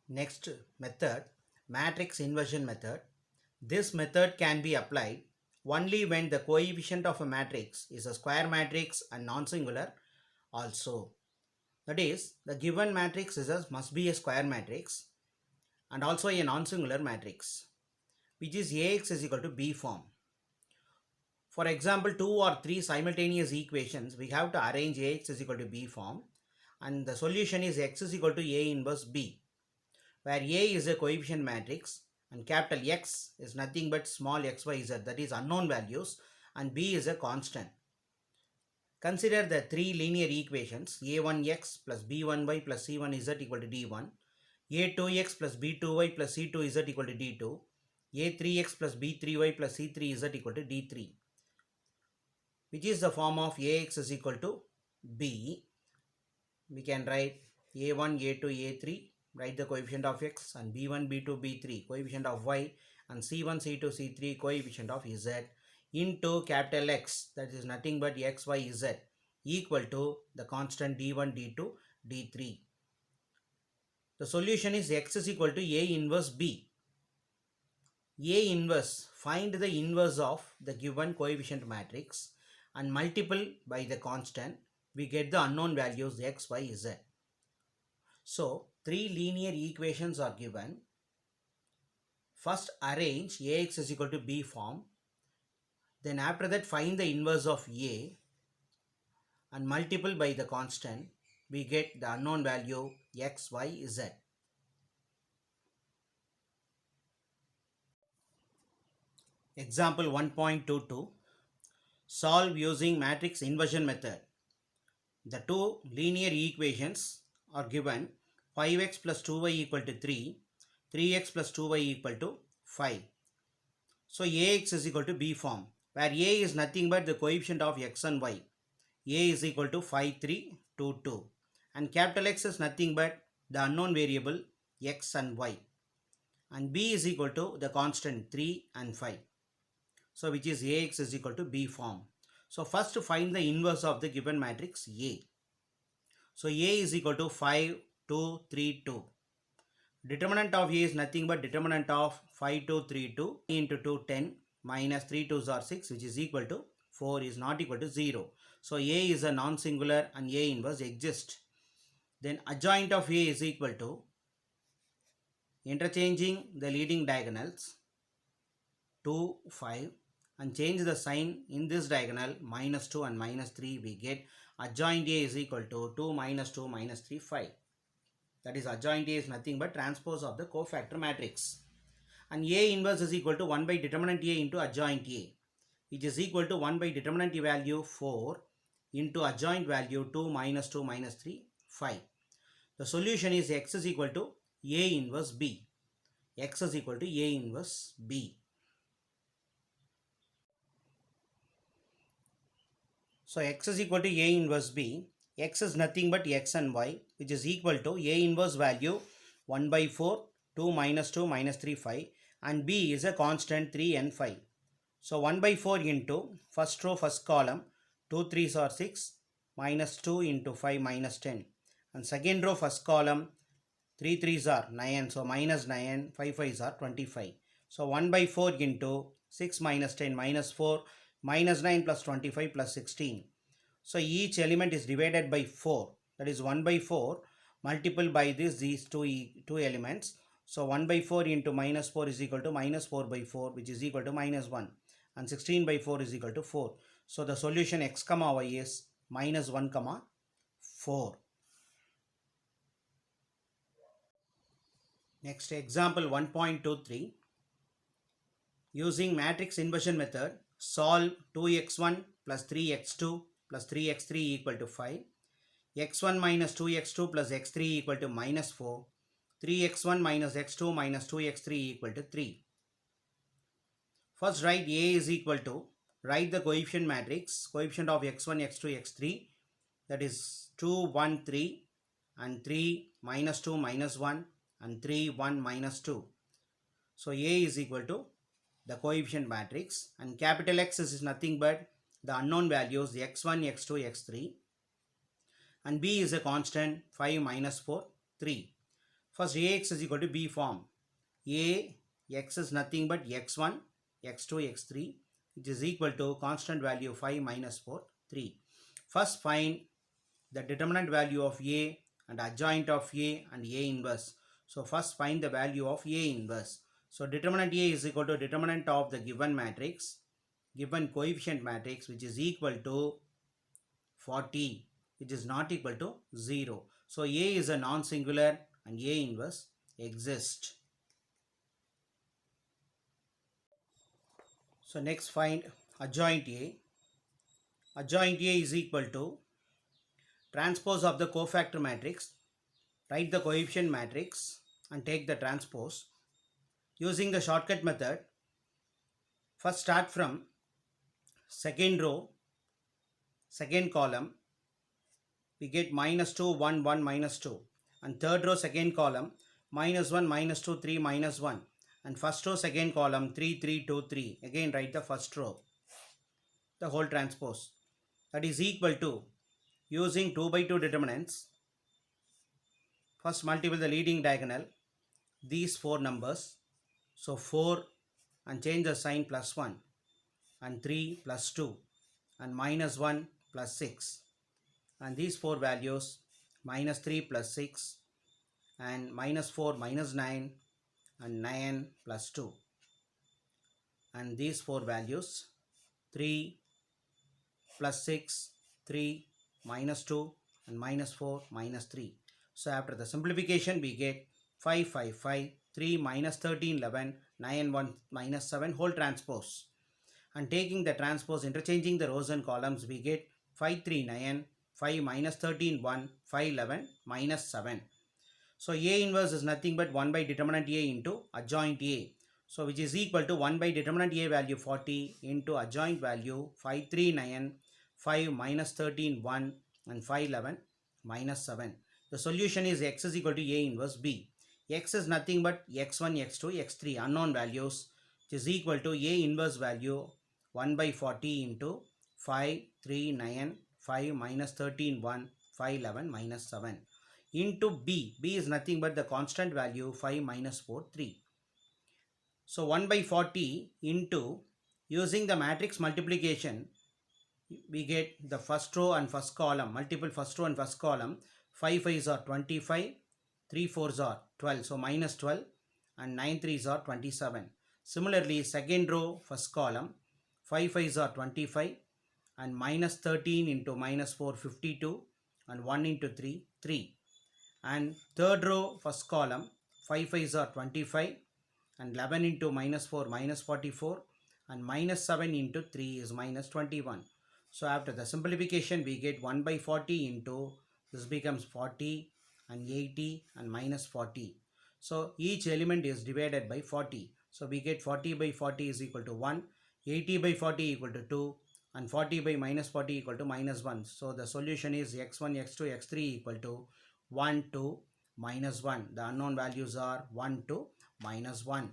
Next method, matrix inversion method. This method can be applied only when the coefficient of a matrix is a square matrix and non-singular also. That is, the given matrix must be a square matrix and also a non-singular matrix, which is Ax is equal to B form. For example, 2 or 3 simultaneous equations, we have to arrange Ax is equal to B form, and the solution is x is equal to A inverse B, where A is a coefficient matrix and capital X is nothing but small xyz, that is unknown values, and B is a constant. Consider the three linear equations a1x plus b1y plus c1z equal to d1, a2x plus b2y plus c2z equal to d2, a3x plus b3y plus c3z equal to d3, which is the form of Ax is equal to B. We can write a1, a2, a3, write the coefficient of x, and b1, b2, b3 coefficient of y, and c1, c2, c3 coefficient of z into capital X, that is nothing but x, y, z, equal to the constant d1, d2, d3. The solution is x is equal to A inverse B. A inverse, find the inverse of the given coefficient matrix and multiple by the constant, we get the unknown values x, y, z. So, three linear equations are given. First, arrange Ax is equal to B form. Then after that, find the inverse of A and multiple by the constant. We get the unknown value x, y, z. Example 1.22. Solve using matrix inversion method. The two linear equations are given 5x plus 2y equal to 3, 3x plus 2y equal to 5. So Ax is equal to B form, where A is nothing but the coefficient of x and y. A is equal to 5, 3, 2, 2. And capital X is nothing but the unknown variable x and y. And B is equal to the constant 3 and 5. So which is Ax is equal to B form. So first find the inverse of the given matrix A. So A is equal to 5, 2, 3, 2. Determinant of A is nothing but determinant of 5, 2, 3, 2 into 2, 10 minus 3 2s are 6, which is equal to 4 is not equal to 0. So A is a non-singular and A inverse exists. Then adjoint of A is equal to, interchanging the leading diagonals, 2, 5, and change the sign in this diagonal minus 2 and minus 3, we get adjoint A is equal to 2 minus 2 minus 3, 5. That is, adjoint A is nothing but transpose of the cofactor matrix. And A inverse is equal to 1 by determinant A into adjoint A, which is equal to 1 by determinant value 4 into adjoint value 2 minus 2 minus 3, 5. The solution is x is equal to A inverse B. X is equal to A inverse B. So x is equal to A inverse B. X is nothing but x and y, which is equal to A inverse value 1 by 4, 2 minus 2 minus 3, 5, and B is a constant 3 and 5. So 1 by 4 into first row first column, 2 3s are 6, minus 2 into 5 minus 10, and second row first column, 3 3s are 9, so minus 9, 5 5s are 25. So 1 by 4 into 6 minus 10 minus 4 minus 9 plus 25 plus 16. So each element is divided by 4, that is 1 by 4 multiple by these two elements. So 1 by 4 into minus 4 is equal to minus 4 by 4, which is equal to minus 1, and 16 by 4 is equal to 4. So the solution x comma y is minus 1 comma 4. Next, example 1.23. Using matrix inversion method, solve 2x1 plus 3x2 plus 3x3 equal to 5, x1 minus 2x2 plus x3 equal to minus 4, 3x1 minus x2 minus 2x3 equal to 3. First write A is equal to, write the coefficient matrix, coefficient of x1, x2, x3, that is 2, 1, 3, and 3, minus 2, minus 1, and 3, 1, minus 2. So A is equal to the coefficient matrix, and capital X is nothing but the unknown values x1, x2, x3, and B is a constant 5 minus 4, 3. First Ax is equal to B form. Ax is nothing but x1, x2, x3, which is equal to constant value 5 minus 4, 3. First find the determinant value of A and adjoint of A and A inverse. So first find the value of A inverse. So determinant A is equal to determinant of the given matrix, given coefficient matrix, which is equal to 40, which is not equal to 0. So A is a non-singular and A inverse exists. So next find adjoint A. Adjoint A is equal to transpose of the cofactor matrix. Write the coefficient matrix and take the transpose. Using the shortcut method, first start from second row, second column, we get minus 2, 1, 1, minus 2. And third row, second column, minus 1, minus 2, 3, minus 1. And first row, second column, 3, 3, 2, 3. Again write the first row, the whole transpose. That is equal to, using 2 by 2 determinants, first multiply the leading diagonal, these 4 numbers. So 4 and change the sign plus 1 and 3 plus 2 and minus 1 plus 6. And these 4 values, minus 3 plus 6 and minus 4 minus 9 and 9 plus 2. And these 4 values, 3 plus 6, 3 minus 2 and minus 4 minus 3. So after the simplification we get 5, 5, 5, 3 minus 13, 11, 9, 1 minus 7 whole transpose. And taking the transpose, interchanging the rows and columns, we get 5, 3, 9, 5 minus 13, 1, 5, 11, minus 7. So A inverse is nothing but 1 by determinant A into adjoint A. So which is equal to 1 by determinant A value 40 into adjoint value 5, 3, 9, 5 minus 13, 1 and 5, 11, minus 7. The solution is x is equal to A inverse B. X is nothing but x1, x2, x3 unknown values, which is equal to A inverse value 1 by 40 into 5, 3, 9, 5 minus 13, 1, 5, 11, minus 7 into B. B is nothing but the constant value 5 minus 4, 3. So 1 by 40 into, using the matrix multiplication, we get the first row and first column, multiple first row and first column. 5 5s are 25, 3 4s are 12, so minus 12 and 9 3s are 27. Similarly, second row first column, 5 5s are 25 and minus 13 into minus 4 52 and 1 into 3 3. And third row first column, 5 5s are 25 and 11 into minus 4 minus 44 and minus 7 into 3 is minus 21. So after the simplification we get 1 by 40 into, this becomes 40 and 80 and minus 40. So each element is divided by 40. So we get 40 by 40 is equal to 1, 80 by 40 equal to 2 and 40 by minus 40 equal to minus 1. So the solution is x1, x2, x3 equal to 1 to minus 1. The unknown values are 1 to minus 1.